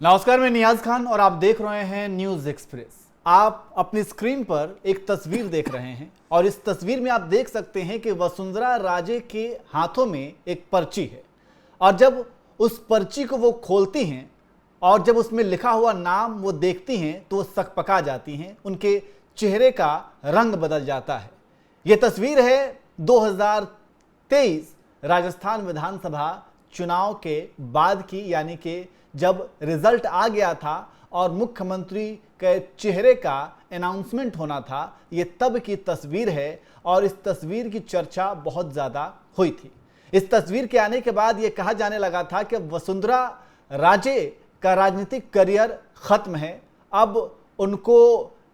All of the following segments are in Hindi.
नमस्कार, मैं नियाज खान और आप देख रहे हैं न्यूज एक्सप्रेस। आप अपनी स्क्रीन पर एक तस्वीर देख रहे हैं और इस तस्वीर में आप देख सकते हैं कि वसुंधरा राजे के हाथों में एक पर्ची है और जब उस पर्ची को वो खोलती हैं और जब उसमें लिखा हुआ नाम वो देखती हैं तो वो सकपका जाती हैं, उनके चेहरे का रंग बदल जाता है। ये तस्वीर है 2023 राजस्थान विधानसभा चुनाव के बाद की, यानी कि जब रिजल्ट आ गया था और मुख्यमंत्री के चेहरे का अनाउंसमेंट होना था। ये तब की तस्वीर है और इस तस्वीर की चर्चा बहुत ज़्यादा हुई थी। इस तस्वीर के आने के बाद ये कहा जाने लगा था कि वसुंधरा राजे का राजनीतिक करियर खत्म है, अब उनको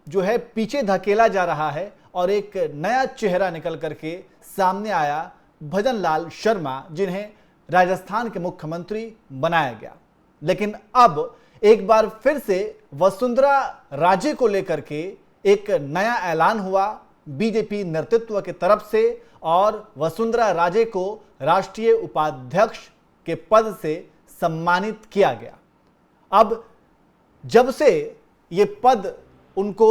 जो है पीछे धकेला जा रहा है और एक नया चेहरा निकल करके सामने आया, भजन लाल शर्मा, जिन्हें राजस्थान के मुख्यमंत्री बनाया गया। लेकिन अब एक बार फिर से वसुंधरा राजे को लेकर के एक नया ऐलान हुआ बीजेपी नेतृत्व की तरफ से और वसुंधरा राजे को राष्ट्रीय उपाध्यक्ष के पद से सम्मानित किया गया। अब जब से ये पद उनको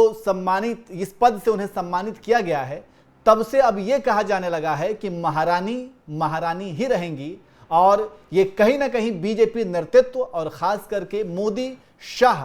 इस पद से उन्हें सम्मानित किया गया है, तब से अब ये कहा जाने लगा है कि महारानी ही रहेंगी और ये कहीं ना कहीं बीजेपी नेतृत्व और खास करके मोदी शाह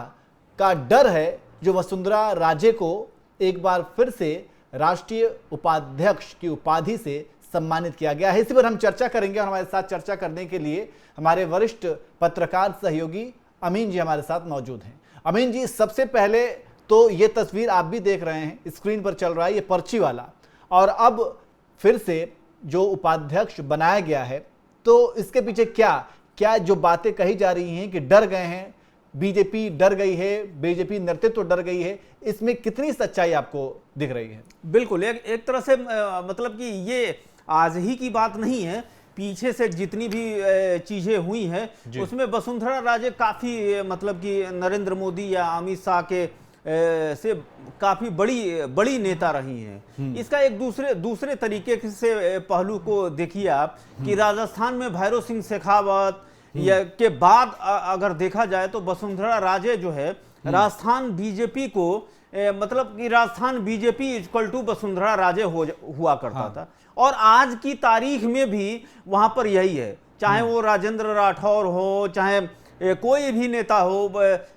का डर है, जो वसुंधरा राजे को एक बार फिर से राष्ट्रीय उपाध्यक्ष की उपाधि से सम्मानित किया गया है। इसी पर हम चर्चा करेंगे और हमारे साथ चर्चा करने के लिए हमारे वरिष्ठ पत्रकार सहयोगी अमीन जी हमारे साथ मौजूद हैं। अमीन जी, सबसे पहले तो ये तस्वीर आप भी देख रहे हैं, स्क्रीन पर चल रहा है ये पर्ची वाला, और अब फिर से जो उपाध्यक्ष बनाया गया है, तो इसके पीछे क्या जो बातें कही जा रही हैं कि डर गए हैं, बीजेपी डर गई है, बीजेपी नेतृत्व डर गई है, इसमें कितनी सच्चाई आपको दिख रही है? बिल्कुल, एक तरह से मतलब कि ये आज ही की बात नहीं है, पीछे से जितनी भी चीजें हुई हैं उसमें वसुंधरा राजे काफी मतलब कि नरेंद्र मोदी या अमित शाह के से काफी बड़ी नेता रही हैं। इसका एक दूसरे तरीके से पहलू को देखिए आप कि राजस्थान में भैरव सिंह शेखावत या के बाद अगर देखा जाए तो वसुंधरा राजे जो है राजस्थान बीजेपी को मतलब कि Rajasthan BJP equal to Vasundhara Raje हुआ करता था और आज की तारीख में भी वहां पर यही है, चाहे वो राजेंद्र राठौर हो, चाहे कोई भी नेता हो,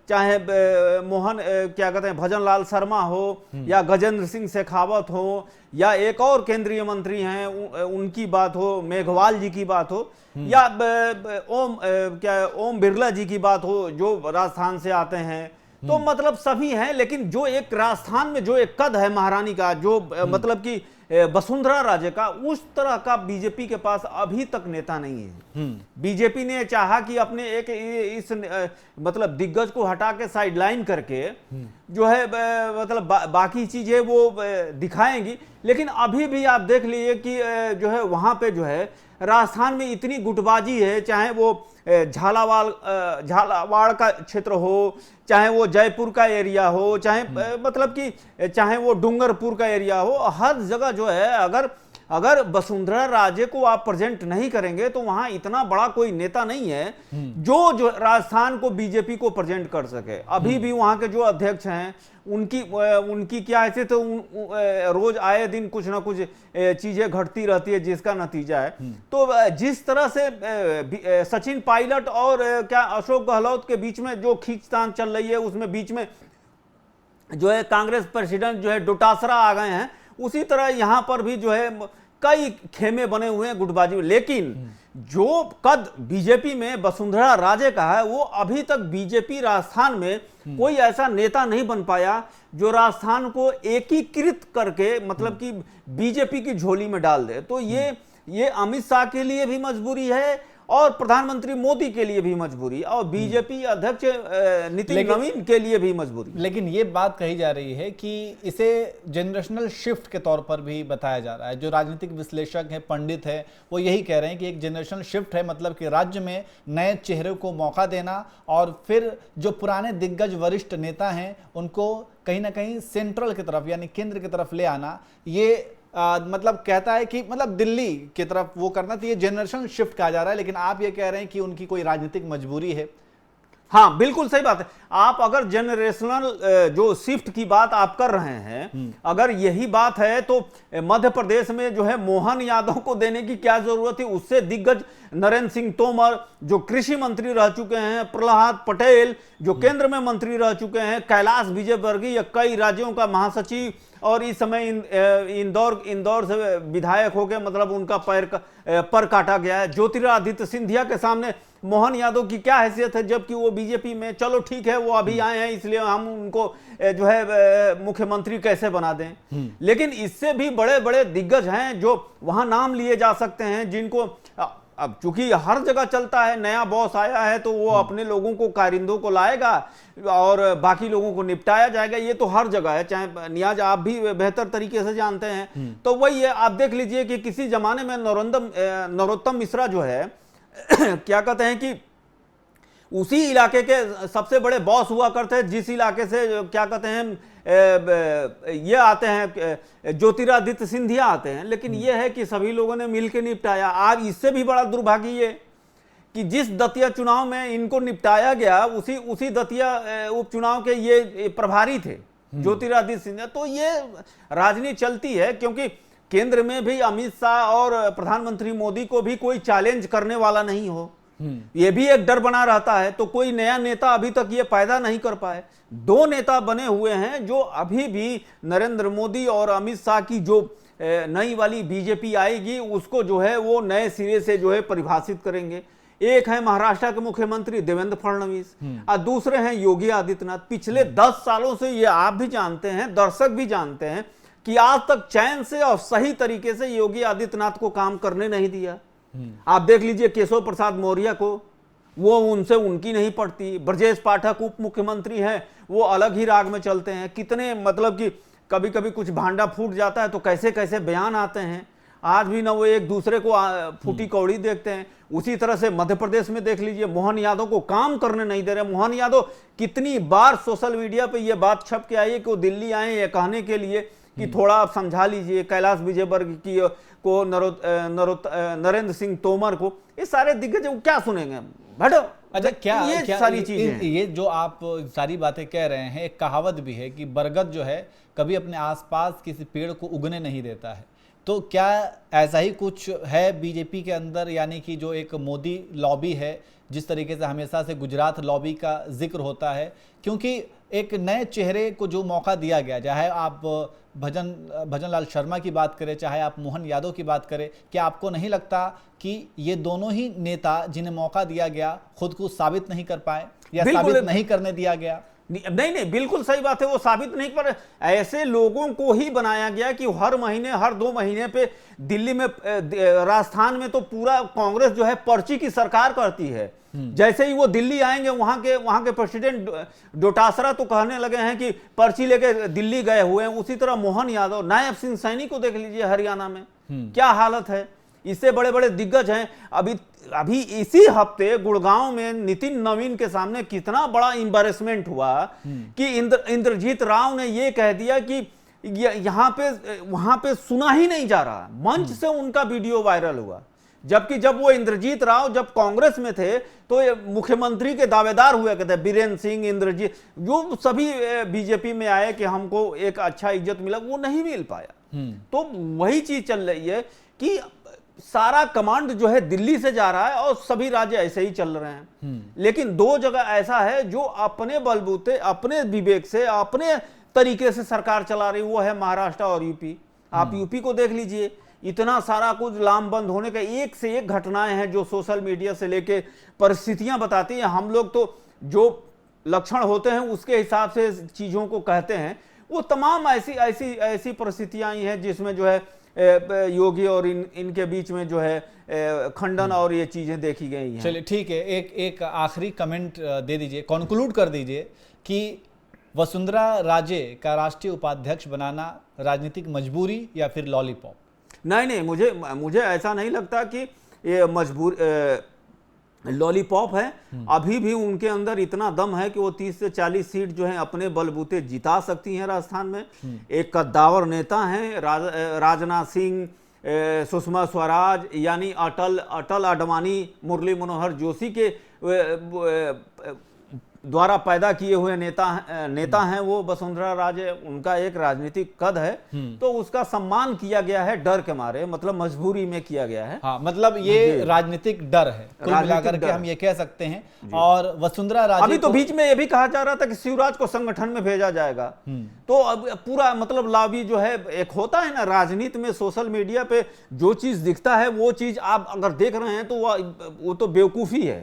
चाहे मोहन क्या कहते हैं भजन लाल शर्मा हो या गजेंद्र सिंह शेखावत हो या एक और केंद्रीय मंत्री हैं उनकी बात हो, मेघवाल जी की बात हो या ओम बिरला जी की बात हो जो राजस्थान से आते हैं, तो मतलब सभी हैं। लेकिन जो एक राजस्थान में जो एक कद है महारानी का, जो मतलब कि वसुंधरा राजे का, उस तरह का बीजेपी के पास अभी तक नेता नहीं है। बीजेपी ने चाहा कि अपने एक इस मतलब दिग्गज को हटा के साइडलाइन करके जो है मतलब बाकी चीजें वो दिखाएंगी, लेकिन अभी भी आप देख लीजिए कि जो है वहां पे जो है राजस्थान में इतनी गुटबाजी है, चाहे वो झालावाड़ का क्षेत्र हो, चाहे वो जयपुर का एरिया हो, चाहे मतलब कि चाहे वो डूंगरपुर का एरिया हो, हर जगह जो है अगर वसुंधरा राजे को आप प्रेजेंट नहीं करेंगे तो वहां इतना बड़ा कोई नेता नहीं है जो राजस्थान को बीजेपी को प्रेजेंट कर सके। अभी भी वहां के जो अध्यक्ष हैं उनकी क्या है तो रोज आए दिन कुछ ना कुछ चीजें घटती रहती है जिसका नतीजा है। तो जिस तरह से सचिन पायलट और क्या अशोक गहलोत के बीच में जो खींचतान चल रही है, उसमें बीच में जो है कांग्रेस प्रेसिडेंट जो है डोटासरा आ गए हैं, उसी तरह यहां पर भी जो है कई खेमे बने हुए हैं गुटबाजी। लेकिन जो कद बीजेपी में वसुंधरा राजे का है, वो अभी तक बीजेपी राजस्थान में कोई ऐसा नेता नहीं बन पाया जो राजस्थान को एकीकृत करके मतलब कि बीजेपी की झोली में डाल दे। तो ये अमित शाह के लिए भी मजबूरी है और प्रधानमंत्री मोदी के लिए भी मजबूरी और बीजेपी अध्यक्ष नितिन नवीन के लिए भी मजबूरी। लेकिन ये बात कही जा रही है कि इसे जनरेशनल शिफ्ट के तौर पर भी बताया जा रहा है। जो राजनीतिक विश्लेषक हैं, पंडित हैं, वो यही कह रहे हैं कि एक जनरेशनल शिफ्ट है, मतलब कि राज्य में नए चेहरे को मौका देना और फिर जो पुराने दिग्गज वरिष्ठ नेता हैं उनको कहीं ना कहीं सेंट्रल की तरफ यानी केंद्र की तरफ ले आना। ये मतलब कहता है कि मतलब दिल्ली की तरफ वो करना, तो ये जनरेशन शिफ्ट कहा जा रहा है। लेकिन आप ये कह रहे हैं कि उनकी कोई राजनीतिक मजबूरी है। हाँ बिल्कुल सही बात है। आप अगर जनरेशनल जो शिफ्ट की बात आप कर रहे हैं, अगर यही बात है तो मध्य प्रदेश में जो है मोहन यादव को देने की क्या जरूरत है? उससे दिग्गज नरेंद्र सिंह तोमर जो कृषि मंत्री रह चुके हैं, प्रहलाद पटेल जो केंद्र में मंत्री रह चुके हैं, कैलाश विजयवर्गीय कई राज्यों का महासचिव और इस समय इंदौर से विधायक हो गए, मतलब उनका पर काटा गया है। ज्योतिरादित्य सिंधिया के सामने मोहन यादव की क्या हैसियत है, जबकि वो बीजेपी में, चलो ठीक है वो अभी आए हैं इसलिए हम उनको जो है मुख्यमंत्री कैसे बना दें। लेकिन इससे भी बड़े बड़े दिग्गज हैं जो वहां नाम लिए जा सकते हैं, जिनको अब चूंकि हर जगह चलता है, नया बॉस आया है तो वो अपने लोगों को, कारिंदों को लाएगा और बाकी लोगों को निपटाया जाएगा। ये तो हर जगह है, चाहे नियाज आप भी बेहतर तरीके से जानते हैं। तो वही है, आप देख लीजिए कि किसी जमाने में नरोत्तम मिश्रा जो है क्या कहते हैं कि उसी इलाके के सबसे बड़े बॉस हुआ करते हैं, जिस इलाके से क्या कहते हैं ये आते हैं ज्योतिरादित्य सिंधिया आते हैं। लेकिन ये है कि सभी लोगों ने मिलकर निपटाया। आज इससे भी बड़ा दुर्भाग्य ये कि जिस दतिया चुनाव में इनको निपटाया गया, उसी दतिया उपचुनाव के ये प्रभारी थे ज्योतिरादित्य सिंधिया। तो ये राजनीति चलती है, क्योंकि केंद्र में भी अमित शाह और प्रधानमंत्री मोदी को भी कोई चैलेंज करने वाला नहीं हो, ये भी एक डर बना रहता है। तो कोई नया नेता अभी तक ये पैदा नहीं कर पाए। दो नेता बने हुए हैं जो अभी भी नरेंद्र मोदी और अमित शाह की जो नई वाली बीजेपी आएगी उसको जो है वो नए सिरे से जो है परिभाषित करेंगे। एक है महाराष्ट्र के मुख्यमंत्री देवेंद्र फडणवीस और दूसरे हैं योगी आदित्यनाथ। पिछले 10 सालों से ये आप भी जानते हैं, दर्शक भी जानते हैं कि आज तक चैन से और सही तरीके से योगी आदित्यनाथ को काम करने नहीं दिया। आप देख लीजिए केशव प्रसाद मौर्य को, वो उनसे उनकी नहीं पड़ती। ब्रजेश पाठक उप मुख्यमंत्री हैं, वो अलग ही राग में चलते हैं। कितने मतलब कि कभी कभी कुछ भांडा फूट जाता है तो कैसे कैसे बयान आते हैं। आज भी ना वो एक दूसरे को फूटी कौड़ी देखते हैं। उसी तरह से मध्य प्रदेश में देख लीजिए, मोहन यादव को काम करने नहीं दे रहे। मोहन यादव कितनी बार सोशल मीडिया पे ये बात छप के आई है कि वो दिल्ली आए ये कहने के लिए कि थोड़ा आप समझा लीजिए कैलाश विजयवर्गीय को, नरेंद्र सिंह तोमर को। ये सारे दिग्गज क्या सुनेंगे, हटो। अच्छा, क्या सारी चीजें, ये जो आप सारी बातें कह रहे हैं, एक कहावत भी है कि बरगद जो है कभी अपने आसपास किसी पेड़ को उगने नहीं देता है। तो क्या ऐसा ही कुछ है बीजेपी के अंदर, यानी कि जो एक मोदी लॉबी है, जिस तरीके से हमेशा से गुजरात लॉबी का जिक्र होता है, क्योंकि एक नए चेहरे को जो मौका दिया गया, चाहे आप भजन लाल शर्मा की बात करें, चाहे आप मोहन यादव की बात करें, क्या आपको नहीं लगता कि ये दोनों ही नेता जिन्हें मौका दिया गया खुद को साबित नहीं कर पाए या साबित नहीं करने दिया गया? नहीं, बिल्कुल सही बात है, वो साबित नहीं कर। ऐसे लोगों को ही बनाया गया कि हर महीने, हर 2 महीने पे दिल्ली में, राजस्थान में तो पूरा कांग्रेस जो है पर्ची की सरकार करती है। जैसे ही वो दिल्ली आएंगे, वहां के प्रेसिडेंट डोटासरा तो कहने लगे हैं कि पर्ची लेके दिल्ली गए हुए हैं। उसी तरह मोहन यादव, नायब सिंह सैनी को देख लीजिए हरियाणा में क्या हालत है। इससे बड़े बड़े दिग्गज हैं। अभी इसी हफ्ते गुड़गांव में नितिन नवीन के सामने कितना बड़ा एम्बैरेसमेंट हुआ कि इंद्रजीत राव ने यह कह दिया कि यहां पे वहां पे सुना ही नहीं जा रहा। मंच से उनका वीडियो वायरल हुआ, जबकि जब वो इंद्रजीत राव जब कांग्रेस में थे तो ये मुख्यमंत्री के दावेदार हुए कहते हैं, बीरेन्द्र सिंह, इंद्रजीत, जो सभी बीजेपी में आए कि हमको एक अच्छा इज्जत मिला, वो नहीं मिल पाया। तो वही चीज चल रही है कि सारा कमांड जो है दिल्ली से जा रहा है और सभी राज्य ऐसे ही चल रहे हैं। लेकिन 2 जगह ऐसा है जो अपने बलबूते, अपने विवेक से, अपने तरीके से सरकार चला रही, वो है महाराष्ट्र और यूपी। आप यूपी को देख लीजिए, इतना सारा कुछ लामबंद होने का, एक से एक घटनाएं हैं जो सोशल मीडिया से लेके परिस्थितियां बताती हैं। हम लोग तो जो लक्षण होते हैं उसके हिसाब से चीजों को कहते हैं। वो तमाम ऐसी परिस्थितियां आई हैं जिसमें जो है योगी और इनके बीच में जो है खंडन और ये चीजें देखी गई हैं। चलिए ठीक है, एक आखिरी कमेंट दे दीजिए, कंक्लूड कर दीजिए कि वसुंधरा राजे का राष्ट्रीय उपाध्यक्ष बनाना राजनीतिक मजबूरी या फिर लॉलीपॉप? नहीं, मुझे ऐसा नहीं लगता कि ये लॉलीपॉप है। अभी भी उनके अंदर इतना दम है कि वो 30 से 40 सीट जो है अपने बलबूते जिता सकती हैं राजस्थान में। एक कद्दावर नेता हैं राजनाथ सिंह, सुषमा स्वराज, यानी अटल, अडवाणी, मुरली मनोहर जोशी के द्वारा पैदा किए हुए नेता हैं वो वसुंधरा राजे, उनका एक राजनीतिक कद है, तो उसका सम्मान किया गया है डर के मारे, मतलब मजबूरी में किया गया है। हाँ, मतलब ये राजनीतिक डर है कुल मिलाकर के हम ये कह सकते हैं। और वसुंधरा राजे अभी तो बीच में ये भी कहा जा रहा था कि शिवराज को संगठन में भेजा जाएगा, तो अब पूरा मतलब लॉबी जो है, एक होता है ना राजनीति में, सोशल मीडिया पे जो चीज दिखता है वो चीज आप अगर देख रहे हैं तो वो तो बेवकूफी है।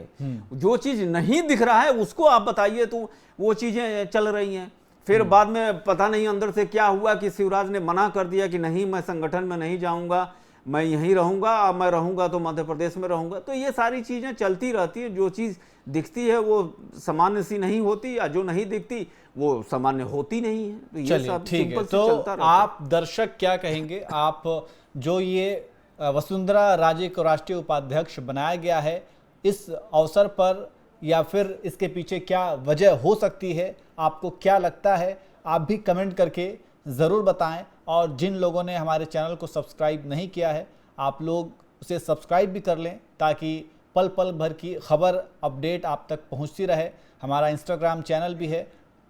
जो चीज नहीं दिख रहा है उसको आप बताइए, तो वो चीजें चल रही हैं। फिर बाद में पता नहीं अंदर से क्या हुआ कि शिवराज ने मना कर दिया कि नहीं, मैं संगठन में नहीं जाऊंगा, मैं यहीं रहूंगा, मैं रहूंगा तो मध्य प्रदेश में रहूंगा। तो ये सारी चीजें चलती रहती है, जो चीज दिखती है वो सामान्य सी नहीं होती, या जो नहीं दिखती वो सामान्य होती नहीं है। तो ये सब ठीक है। सिंपल से चलता रहता है। आप दर्शक क्या कहेंगे? आप जो ये वसुंधरा राजे को राष्ट्रीय उपाध्यक्ष बनाया गया है, इस अवसर पर या फिर इसके पीछे क्या वजह हो सकती है, आपको क्या लगता है? आप भी कमेंट करके ज़रूर बताएं। और जिन लोगों ने हमारे चैनल को सब्सक्राइब नहीं किया है, आप लोग उसे सब्सक्राइब भी कर लें, ताकि पल पल भर की खबर अपडेट आप तक पहुंचती रहे। हमारा इंस्टाग्राम चैनल भी है,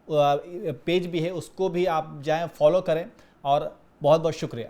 पेज भी है, उसको भी आप जाएं फॉलो करें। और बहुत बहुत शुक्रिया।